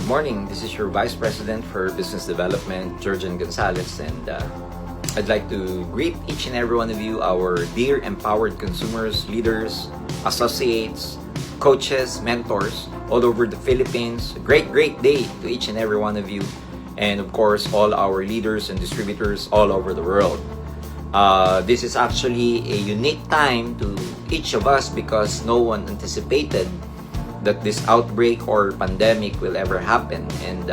Good morning. This is your Vice President for Business Development, Jurgen Gonzales, and I'd like to greet each and every one of you, our dear empowered consumers, leaders, associates, coaches, mentors all over the Philippines. A great day to each and every one of you, and of course all our leaders and distributors all over the world. This is actually a unique time to each of us because no one anticipated that this outbreak or pandemic will ever happen, and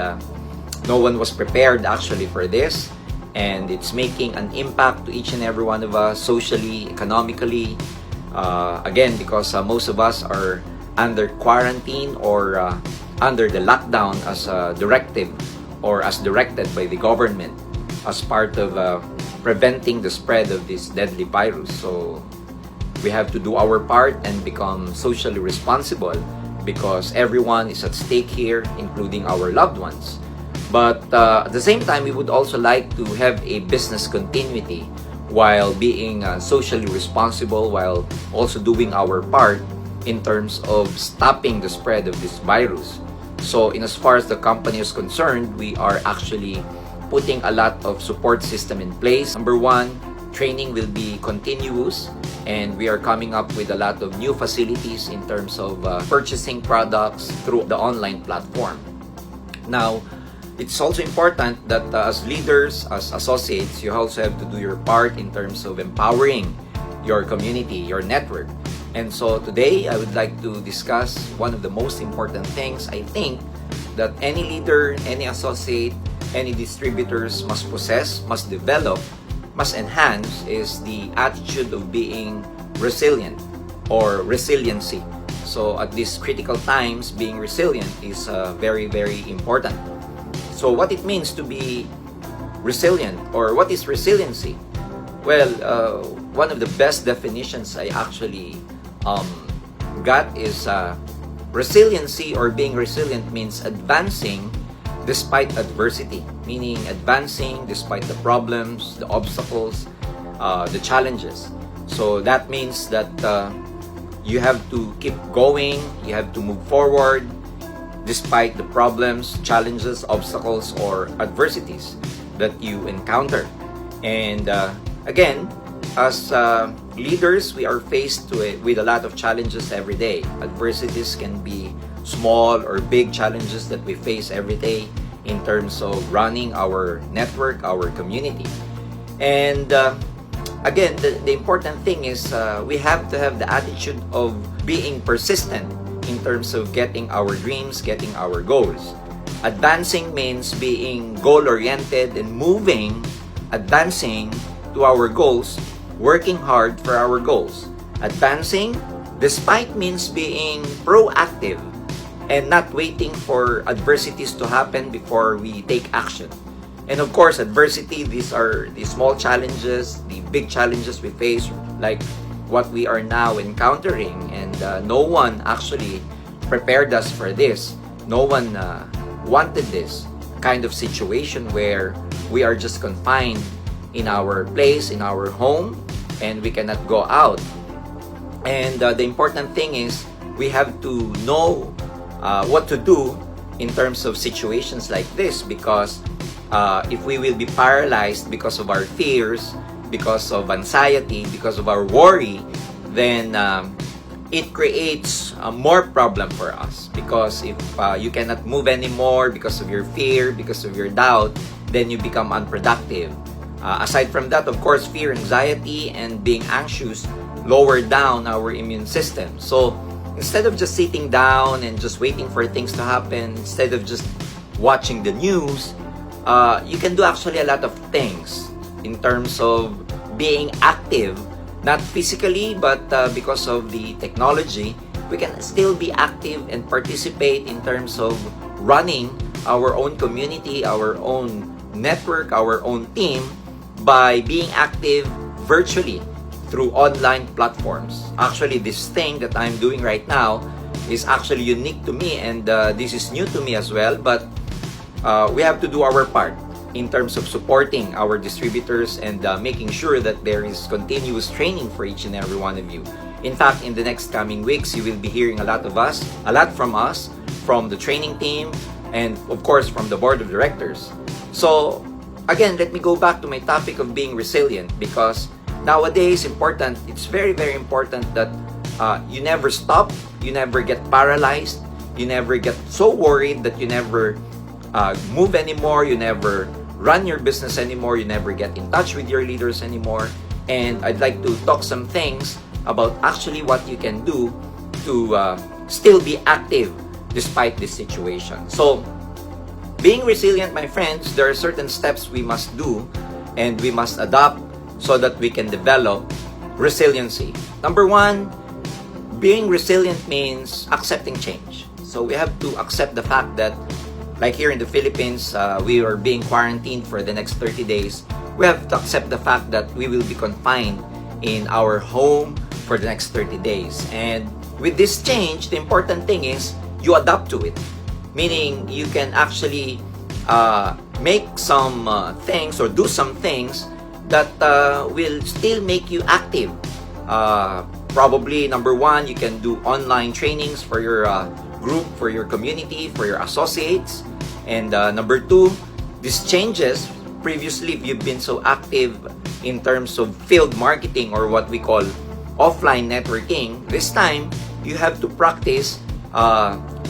no one was prepared actually for this, and it's making an impact to each and every one of us socially, economically, again because most of us are under quarantine or under the lockdown as a directive or as directed by the government as part of preventing the spread of this deadly virus. So we have to do our part and become socially responsible because everyone is at stake here, including our loved ones. But at the same time, we would also like to have a business continuity while being socially responsible, while also doing our part in terms of stopping the spread of this virus. So in as far as the company is concerned, we are actually putting a lot of support system in place. Number one, training will be continuous, and we are coming up with a lot of new facilities in terms of purchasing products through the online platform. Now, it's also important that as leaders, as associates, you also have to do your part in terms of empowering your community, your network. And so today, I would like to discuss one of the most important things I think that any leader, any associate, any distributors must possess, must develop, must enhance is the attitude of being resilient or resiliency. So at these critical times, being resilient is very important. So what it means to be resilient, or what is resiliency? Well, one of the best definitions I actually got is resiliency or being resilient means advancing despite adversity, meaning advancing despite the problems, the obstacles, the challenges. So that means that you have to keep going, you have to move forward despite the problems, challenges, obstacles, or adversities that you encounter. And again, as leaders, we are faced with a lot of challenges every day. Adversities can be small or big challenges that we face every day in terms of running our network, our community. And again, the important thing is we have to have the attitude of being persistent in terms of getting our dreams, getting our goals. Advancing means being goal-oriented and moving, advancing to our goals, working hard for our goals. Advancing despite means being proactive and not waiting for adversities to happen before we take action. And of course, adversity, these are the small challenges, the big challenges we face, like what we are now encountering. And no one actually prepared us for this. No one wanted this kind of situation where we are just confined in our place, in our home, and we cannot go out. And the important thing is we have to know what to do in terms of situations like this, because if we will be paralyzed because of our fears, because of anxiety, because of our worry, then it creates more problem for us. Because if you cannot move anymore because of your fear, because of your doubt, then you become unproductive. Aside from that, of course, fear, anxiety, and being anxious lower down our immune system. So instead of just sitting down and just waiting for things to happen, instead of just watching the news, you can do actually a lot of things in terms of being active, not physically, but because of the technology, we can still be active and participate in terms of running our own community, our own network, our own team by being active virtually through online platforms. Actually, this thing that I'm doing right now is actually unique to me, and this is new to me as well, but we have to do our part in terms of supporting our distributors and making sure that there is continuous training for each and every one of you. In fact, in the next coming weeks, you will be hearing a lot from us, from the training team, and of course from the board of directors. So again, let me go back to my topic of being resilient, because nowadays it's very important that you never stop, you never get paralyzed, you never get so worried that you never move anymore, you never run your business anymore, you never get in touch with your leaders anymore. And I'd like to talk some things about actually what you can do to still be active despite this situation. So, being resilient, my friends, there are certain steps we must do and we must adopt so that we can develop resiliency. Number one, being resilient means accepting change. So we have to accept the fact that, like here in the Philippines, we are being quarantined for the next 30 days. We have to accept the fact that we will be confined in our home for the next 30 days. And with this change, the important thing is you adapt to it. Meaning, you can actually make some things or do some things that will still make you active. Probably, number one, you can do online trainings for your group, for your community, for your associates. And number two, these changes, previously, if you've been so active in terms of field marketing or what we call offline networking, this time, you have to practice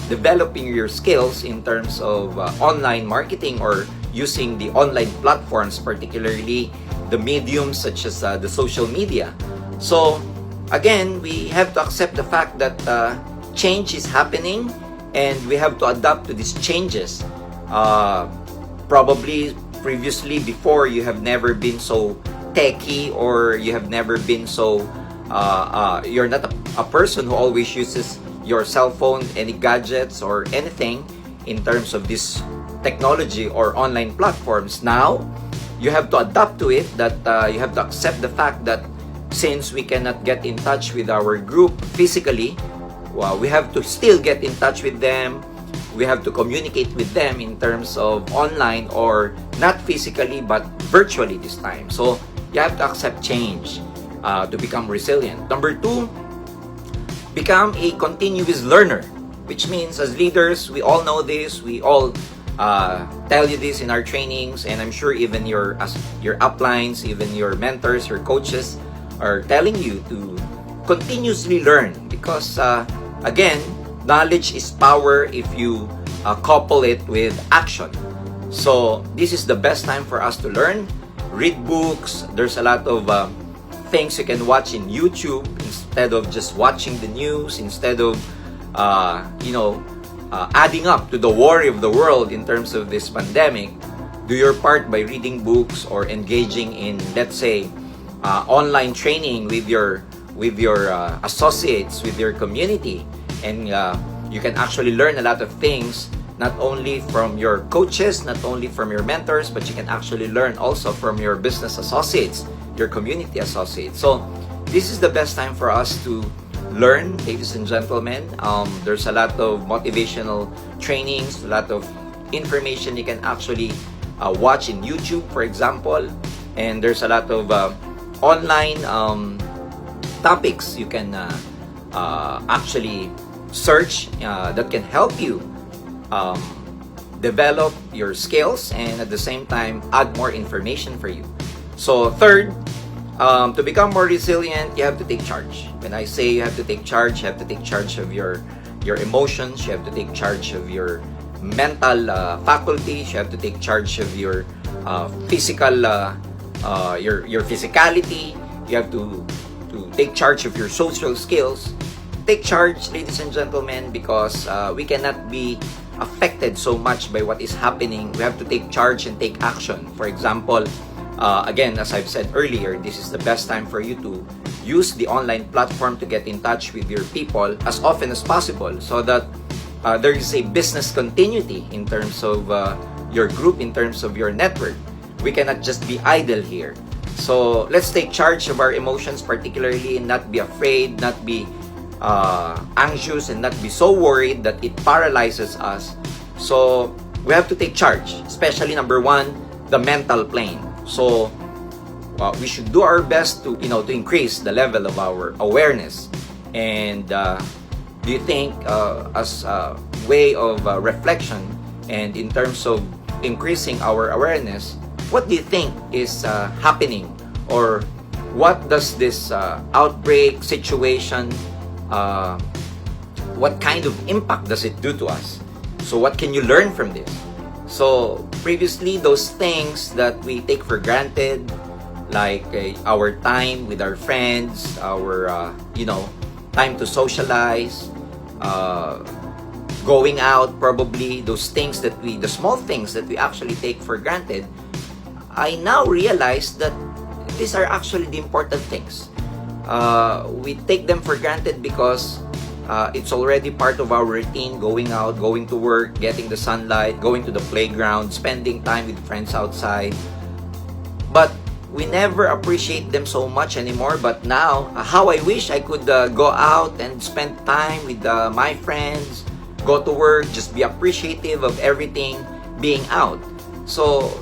developing your skills in terms of online marketing or using the online platforms, particularly the mediums such as the social media. So again, we have to accept the fact that change is happening and we have to adapt to these changes. Probably previously, before, you have never been so techy, or you have never been so you're not a person who always uses your cell phone, any gadgets or anything in terms of this technology or online platforms. Now, you have to adapt to it, that you have to accept the fact that since we cannot get in touch with our group physically, we have to still get in touch with them. We have to communicate with them in terms of online, or not physically but virtually this time. So you have to accept change to become resilient. Number two, become a continuous learner, which means as leaders, we all know this, we all tell you this in our trainings, and I'm sure even your uplines, even your mentors, your coaches are telling you to continuously learn, because again, knowledge is power if you couple it with action. So this is the best time for us to learn. Read books. There's a lot of things you can watch in YouTube instead of just watching the news, instead of adding up to the worry of the world in terms of this pandemic. Do your part by reading books or engaging in, let's say, online training with your associates, with your community, and you can actually learn a lot of things, not only from your coaches, not only from your mentors, but you can actually learn also from your business associates, your community associates. So this is the best time for us to learn, ladies and gentlemen. There's a lot of motivational trainings, a lot of information you can actually watch in YouTube, for example, and there's a lot of online topics you can actually search that can help you develop your skills and at the same time add more information for you. So third, to become more resilient, you have to take charge. When I say you have to take charge, you have to take charge of your emotions, you have to take charge of your mental faculties, you have to take charge of your physical your physicality, you have to take charge of your social skills. Take charge, ladies and gentlemen, because we cannot be affected so much by what is happening. We have to take charge and take action. For example, again, as I've said earlier, this is the best time for you to use the online platform to get in touch with your people as often as possible, so that there is a business continuity in terms of your group, in terms of your network. We cannot just be idle here. So let's take charge of our emotions, particularly, and not be afraid, not be anxious, and not be so worried that it paralyzes us. So we have to take charge, especially number one, the mental plane. So we should do our best to increase the level of our awareness. And do you think, as a way of reflection, And in terms of increasing our awareness, what do you think is happening, or what does this outbreak situation, what kind of impact does it do to us? So what can you learn from this? So previously, those things that we take for granted, like our time with our friends, our time to socialize, going out, probably those things that the small things that we actually take for granted, I now realize that these are actually the important things. We take them for granted because it's already part of our routine, going out, going to work, getting the sunlight, going to the playground, spending time with friends outside. But we never appreciate them so much anymore. But now, how I wish I could go out and spend time with my friends, go to work, just be appreciative of everything being out. So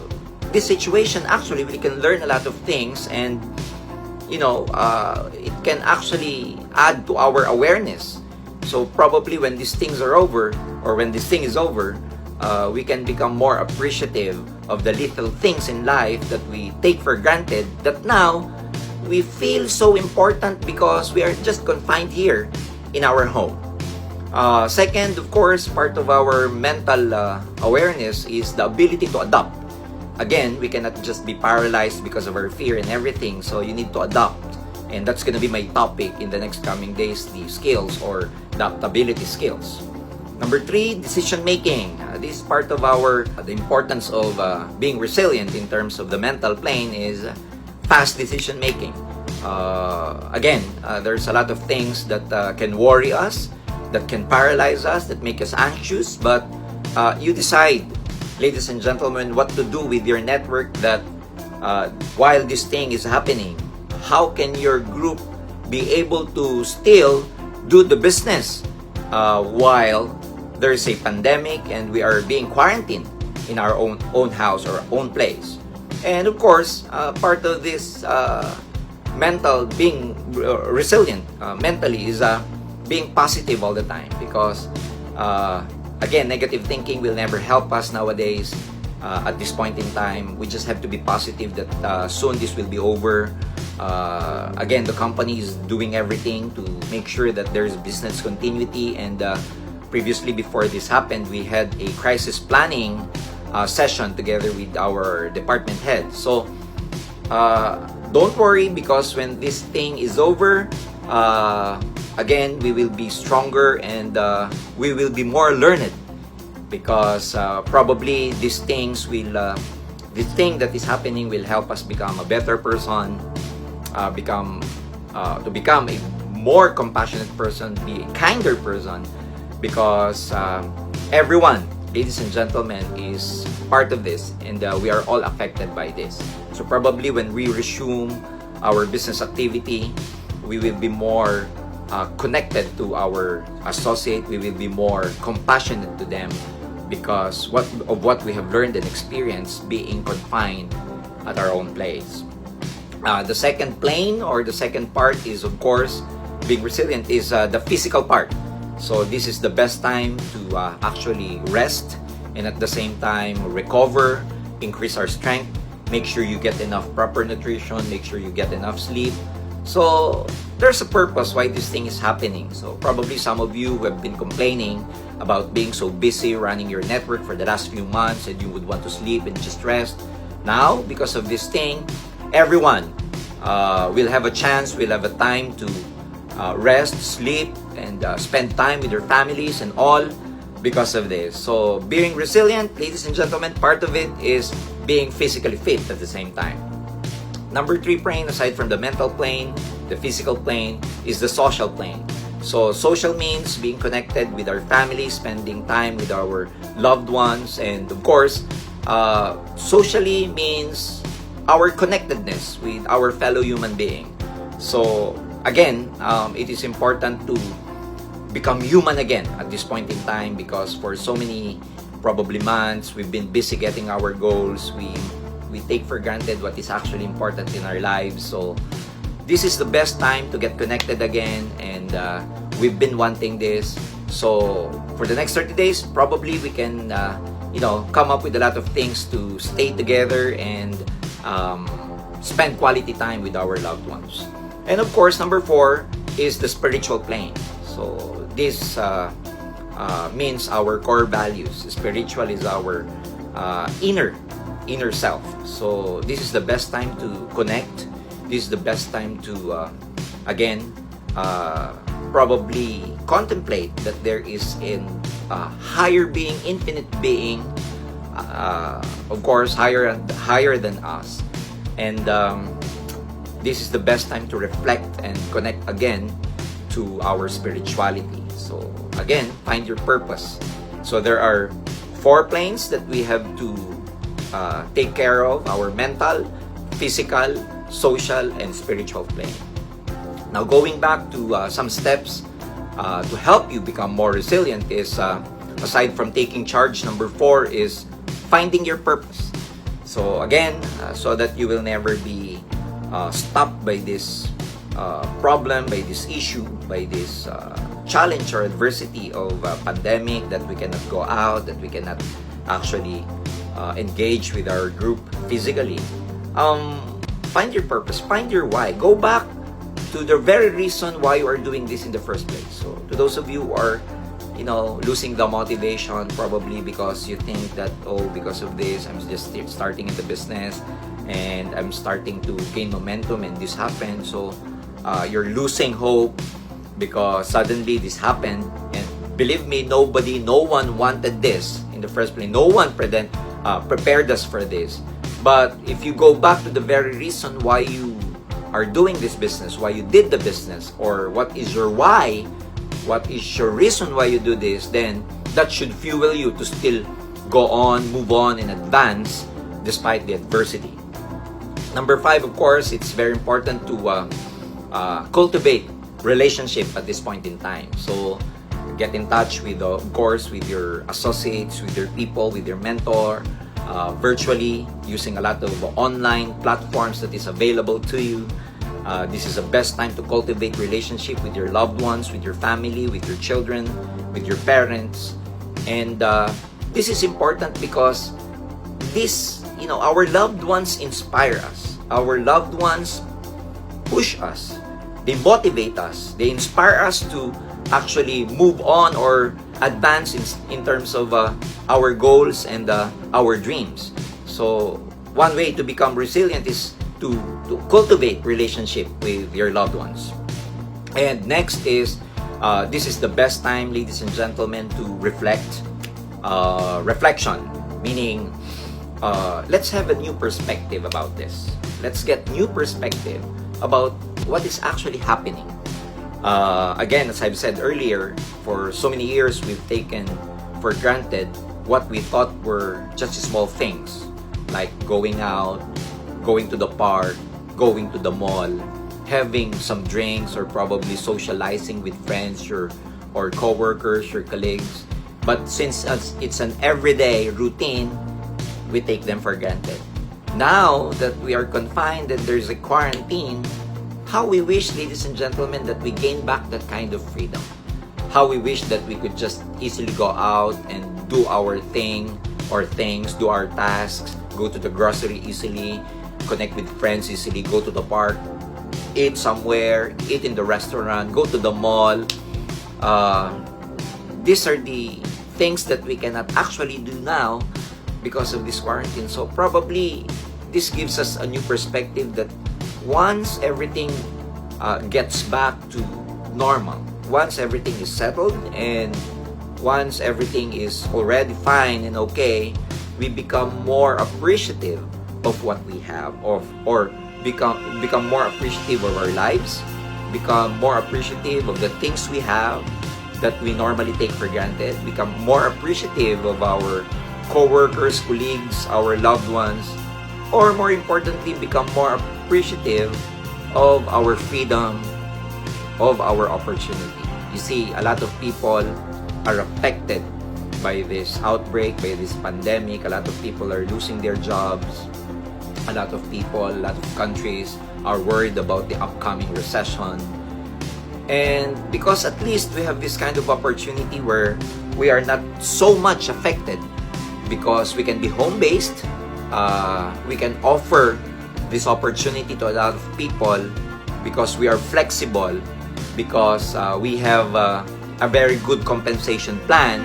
this situation, actually, we can learn a lot of things, and it can actually add to our awareness. So probably when these things are over, or when this thing is over, we can become more appreciative of the little things in life that we take for granted, that now we feel so important because we are just confined here in our home. Second, of course, part of our mental awareness is the ability to adapt. Again, we cannot just be paralyzed because of our fear and everything, so you need to adapt. And that's going to be my topic in the next coming days, the skills or adaptability skills. Number 3, decision making. This is part of the importance of being resilient in terms of the mental plane is fast decision making. Again, there's a lot of things that can worry us, that can paralyze us, that make us anxious, but you decide, ladies and gentlemen, what to do with your network, that while this thing is happening, how can your group be able to still do the business while there's a pandemic and we are being quarantined in our own house or own place? And of course, part of this mental being resilient mentally is being positive all the time, because again, negative thinking will never help us nowadays. At this point in time, we just have to be positive that soon this will be over. Again, the company is doing everything to make sure that there's business continuity, and previously, before this happened, we had a crisis planning session together with our department head. So don't worry, because when this thing is over, again, we will be stronger, and we will be more learned, because probably these things will the thing that is happening will help us become a better person, become a more compassionate person, be a kinder person, because everyone, ladies and gentlemen, is part of this, and we are all affected by this. So probably when we resume our business activity, we will be more connected to our associate, we will be more compassionate to them, because of what we have learned and experienced being confined at our own place. The second plane, or the second part, is of course being resilient, is the physical part. So this is the best time to actually rest, and at the same time recover, increase our strength, make sure you get enough proper nutrition, make sure you get enough sleep. So there's a purpose why this thing is happening. So probably some of you who have been complaining about being so busy running your network for the last few months, and you would want to sleep and just rest. Now, because of this thing, everyone will have a chance, will have a time to rest, sleep, and spend time with their families and all because of this. So being resilient, ladies and gentlemen, part of it is being physically fit at the same time. Number 3 plane, aside from the mental plane, the physical plane, is the social plane. So social means being connected with our family, spending time with our loved ones, and of course, socially means our connectedness with our fellow human being. So again, it is important to become human again at this point in time, because for so many probably months we've been busy getting our goals. We take for granted what is actually important in our lives. So this is the best time to get connected again, and we've been wanting this. So for the next 30 days, probably we can come up with a lot of things to stay together and spend quality time with our loved ones. And of course, number 4 is the spiritual plane. So this means our core values. Spiritual is our inner self. So this is the best time to connect. This is the best time to again probably contemplate that there is a higher being, infinite being, of course higher than us, and this is the best time to reflect and connect again to our spirituality. So again, find your purpose. So there are 4 planes that we have to take care of: our mental, physical, social, and spiritual plane. Now, going back to some steps to help you become more resilient is, aside from taking charge, number 4 is finding your purpose. So again, so that you will never be stopped by this problem, by this issue, by this challenge or adversity of a pandemic, that we cannot go out, that we cannot actually engage with our group physically. Find your purpose, find your why. Go back to the very reason why you are doing this in the first place. So to those of you who are losing the motivation, probably because you think that, oh, because of this, I'm just starting in the business and I'm starting to gain momentum and this happened. So you're losing hope because suddenly this happened. And believe me, no one wanted this in the first place. No one prepared us for this. But if you go back to the very reason why you are doing this business, why you did the business, or what is your why, what is your reason why you do this, then that should fuel you to still go on, move on, and advance despite the adversity. Number 5, of course, it's very important to cultivate relationship at this point in time. So get in touch with, of course, with your associates, with your people, with your mentor, virtually, using a lot of online platforms that is available to you. This is the best time to cultivate relationship with your loved ones, with your family, with your children, with your parents. And this is important because this, our loved ones inspire us. Our loved ones push us. They motivate us. They inspire us to actually move on or advance in terms of our goals and our dreams. So one way to become resilient is to cultivate relationship with your loved ones. And next is, this is the best time, ladies and gentlemen, to reflect. Reflection, meaning let's have a new perspective about this. Let's get new perspective about what is actually happening. Again, as I've said earlier, for so many years we've taken for granted what we thought were just small things, like going out, going to the park, going to the mall, having some drinks, or probably socializing with friends or co-workers, your colleagues. But since it's an everyday routine, we take them for granted. Now that we are confined and there's a quarantine, how we wish, ladies and gentlemen, that we gain back that kind of freedom. How we wish that we could just easily go out and do our thing or things, do our tasks, go to the grocery easily, connect with friends easily, go to the park, eat somewhere, eat in the restaurant, go to the mall. These are the things that we cannot actually do now because of this quarantine. So probably this gives us a new perspective that once everything gets back to normal, once everything is settled, and once everything is already fine and okay, we become more appreciative of what we have, or become more appreciative of our lives, become more appreciative of the things we have that we normally take for granted, become more appreciative of our co-workers, colleagues, our loved ones, or more importantly, become more appreciative of our freedom, of our opportunity. You see, a lot of people are affected by this outbreak, by this pandemic. A lot of people are losing their jobs. A lot of people, a lot of countries are worried about the upcoming recession. And because at least we have this kind of opportunity where we are not so much affected because we can be home-based. We can offer this opportunity to a lot of people because we are flexible, because we have a very good compensation plan.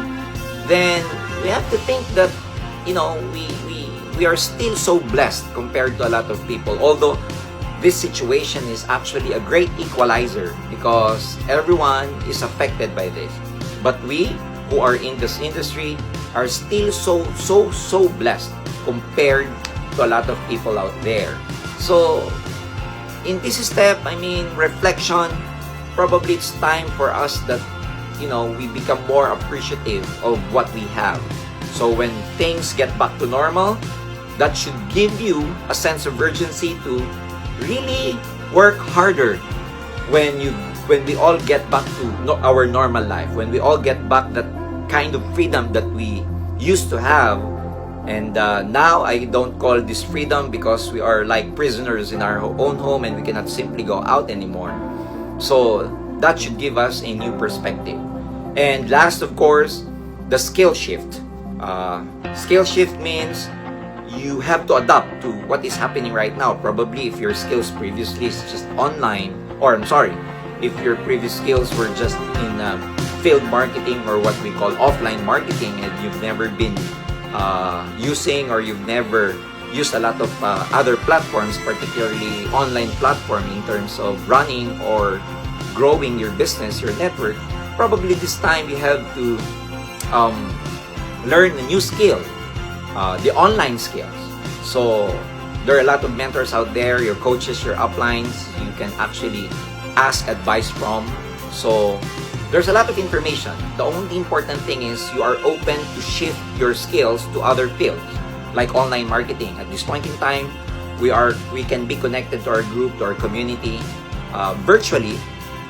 Then we have to think that, you know, we are still so blessed compared to a lot of people. Although this situation is actually a great equalizer because everyone is affected by this. But we who are in this industry are still so blessed compared to a lot of people out there. So in this step, I mean, reflection, probably it's time for us that, you know, we become more appreciative of what we have. So when things get back to normal, that should give you a sense of urgency to really work harder when we all get back to our normal life, when we all get back that kind of freedom that we used to have. And now I don't call this freedom because we are like prisoners in our own home and we cannot simply go out anymore. So that should give us a new perspective. And last, of course, the skill shift. Skill shift means you have to adapt to what is happening right now. Probably if your skills previously is just online, or I'm sorry, if your previous skills were just in field marketing or what we call offline marketing, and you've never been using, or you've never used a lot of other platforms, particularly online platform, in terms of running or growing your business, your network, probably this time you have to learn a new skill, the online skills. So there are a lot of mentors out there, your coaches, your uplines, you can actually ask advice from. So there's a lot of information. The only important thing is you are open to shift your skills to other fields, like online marketing. At this point in time, we can be connected to our group, to our community, virtually,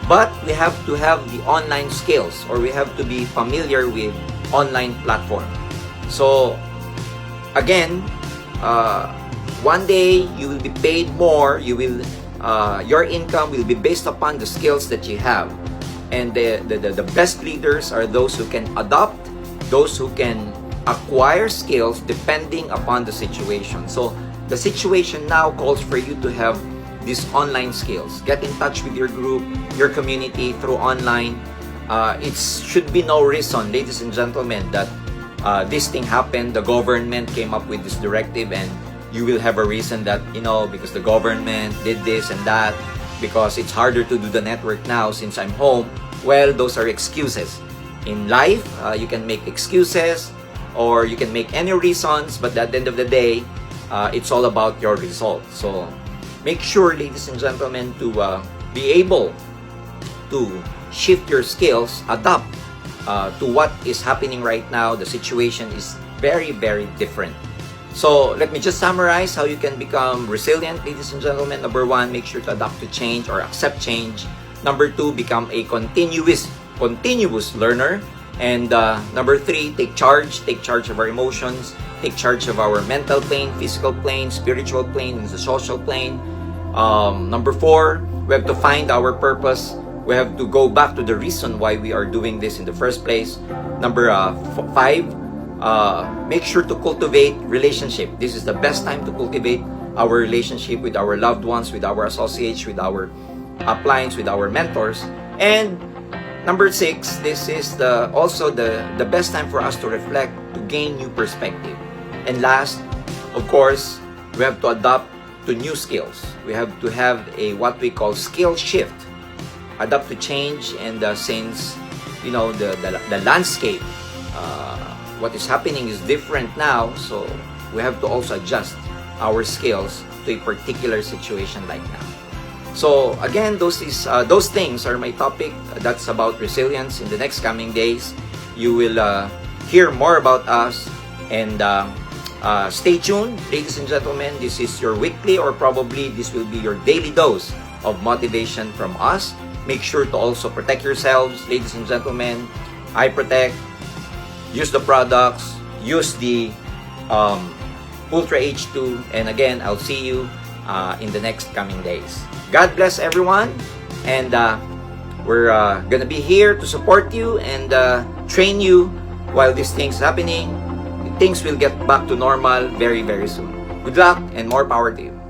but we have to have the online skills, or we have to be familiar with online platform. So again, one day you will be paid more. Your income will be based upon the skills that you have. And the best leaders are those who can adopt, those who can acquire skills depending upon the situation. So the situation now calls for you to have these online skills. Get in touch with your group, your community through online. It should be no reason, ladies and gentlemen, that this thing happened, the government came up with this directive, and you will have a reason that, you know, because the government did this and that, because it's harder to do the network now since I'm home. Well, those are excuses. In life, you can make excuses or you can make any reasons, but at the end of the day, it's all about your results. So make sure, ladies and gentlemen, to be able to shift your skills, adapt to what is happening right now. The situation is very different. So let me just summarize how you can become resilient, ladies and gentlemen. Number 1, make sure to adapt to change or accept change. Number 2, become a continuous learner. And number 3, take charge of our emotions, take charge of our mental plane, physical plane, spiritual plane, and the social plane. Number 4, we have to find our purpose. We have to go back to the reason why we are doing this in the first place. Number 5, make sure to cultivate relationship. This is the best time to cultivate our relationship with our loved ones, with our associates, with our uplines, with our mentors. And number 6, this is also the best time for us to reflect, to gain new perspective. And last, of course, we have to adapt to new skills. We have to have a what we call skill shift, adapt to change. And since, you know, the landscape, what is happening is different now, so we have to also adjust our skills to a particular situation like now. So again, those things are my topic. That's about resilience. In the next coming days, you will hear more about us, and stay tuned, ladies and gentlemen. This is your weekly, or probably this will be your daily dose of motivation from us. Make sure to also protect yourselves, ladies and gentlemen. I protect. Use the products, use the Ultra H2, and again, I'll see you in the next coming days. God bless everyone, and we're gonna be here to support you and train you while these things happening. things will get back to normal very, very soon. Good luck and more power to you.